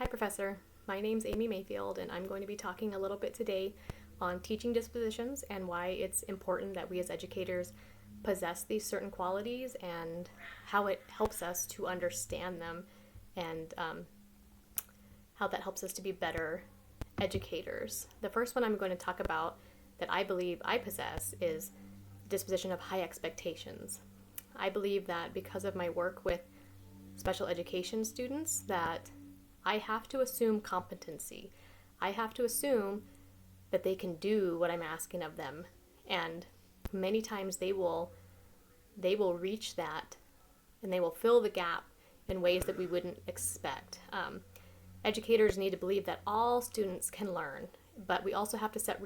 Hi, Professor. My name's Amy Mayfield, and I'm going to be talking a little bit today on teaching dispositions and why it's important that we as educators possess these certain qualities and how it helps us to understand them and how that helps us to be better educators. The first one I'm going to talk about that I believe I possess is the disposition of high expectations. I believe that because of my work with special education students that I have to assume competency. I have to assume that they can do what I'm asking of them. And many times they will reach that and they will fill the gap in ways that we wouldn't expect. Educators need to believe that all students can learn, but we also have to set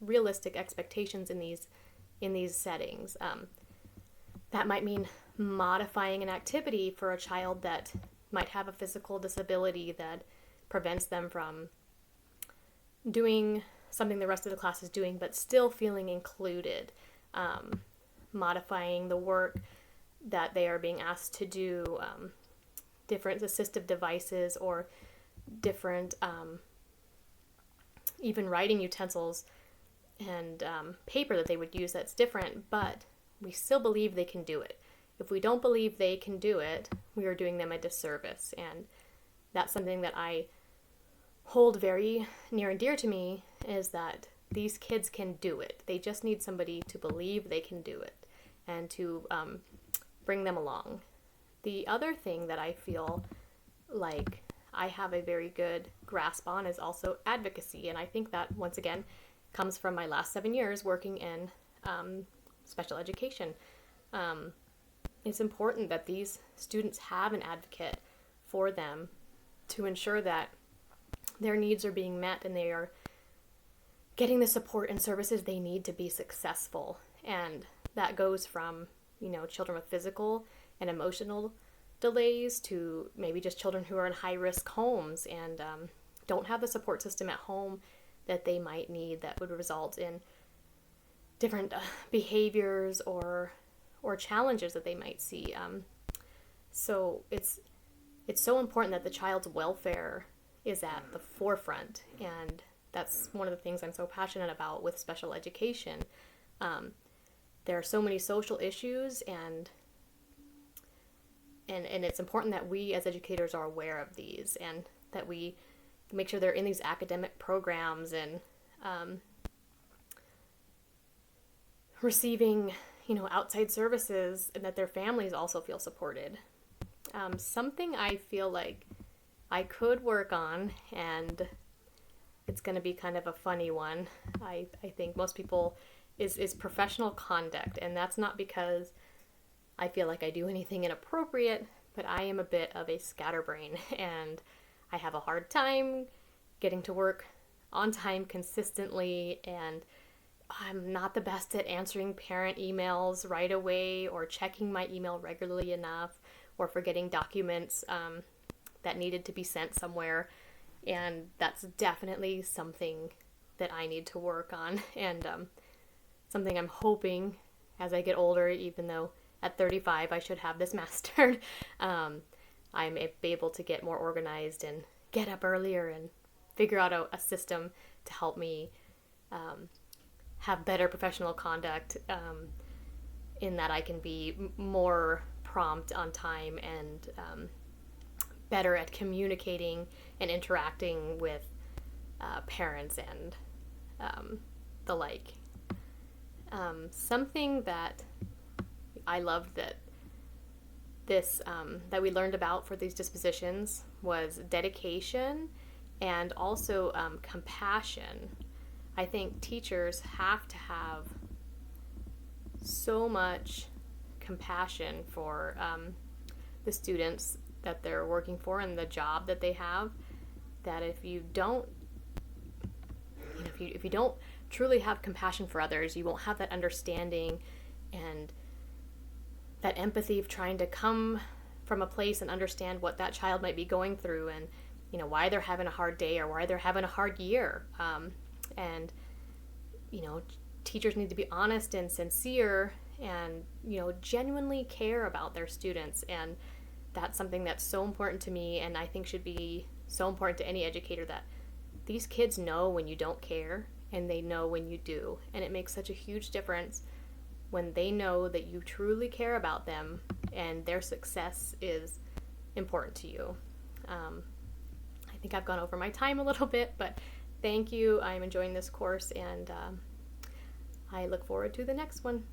realistic expectations in these settings. That might mean modifying an activity for a child that might have a physical disability that prevents them from doing something the rest of the class is doing, but still feeling included. Modifying the work that they are being asked to do, different assistive devices or different even writing utensils and paper that they would use that's different, but we still believe they can do it. If we don't believe they can do it, we are doing them a disservice. And that's something that I hold very near and dear to me, is that these kids can do it. They just need somebody to believe they can do it and to bring them along. The other thing that I feel like I have a very good grasp on is also advocacy. And I think that, once again, comes from my last 7 years working in special education. It's important that these students have an advocate for them to ensure that their needs are being met and they are getting the support and services they need to be successful. And that goes from, children with physical and emotional delays to maybe just children who are in high-risk homes and don't have the support system at home that they might need, that would result in different behaviors or challenges that they might see. So it's so important that the child's welfare is at the forefront, and that's one of the things I'm so passionate about with special education. There are so many social issues, and it's important that we as educators are aware of these and that we make sure they're in these academic programs and receiving outside services, and that their families also feel supported. Something I feel like I could work on, and it's going to be kind of a funny one, I think most people, is professional conduct. And that's not because I feel like I do anything inappropriate, but I am a bit of a scatterbrain, and I have a hard time getting to work on time consistently, and I'm not the best at answering parent emails right away or checking my email regularly enough or forgetting documents that needed to be sent somewhere. And that's definitely something that I need to work on, and something I'm hoping as I get older, even though at 35 I should have this mastered, I'm able to get more organized and get up earlier and figure out a system to help me have better professional conduct, in that I can be more prompt on time and better at communicating and interacting with parents and the like. Something that I loved that we learned about for these dispositions was dedication and also compassion. I think teachers have to have so much compassion for the students that they're working for and the job that they have, that if you don't truly have compassion for others, you won't have that understanding and that empathy of trying to come from a place and understand what that child might be going through, and why they're having a hard day or why they're having a hard year. And teachers need to be honest and sincere and genuinely care about their students, and that's something that's so important to me, and I think should be so important to any educator, that these kids know when you don't care and they know when you do. And it makes such a huge difference when they know that you truly care about them and their success is important to you. I think I've gone over my time a little bit, but thank you. I'm enjoying this course, and I look forward to the next one.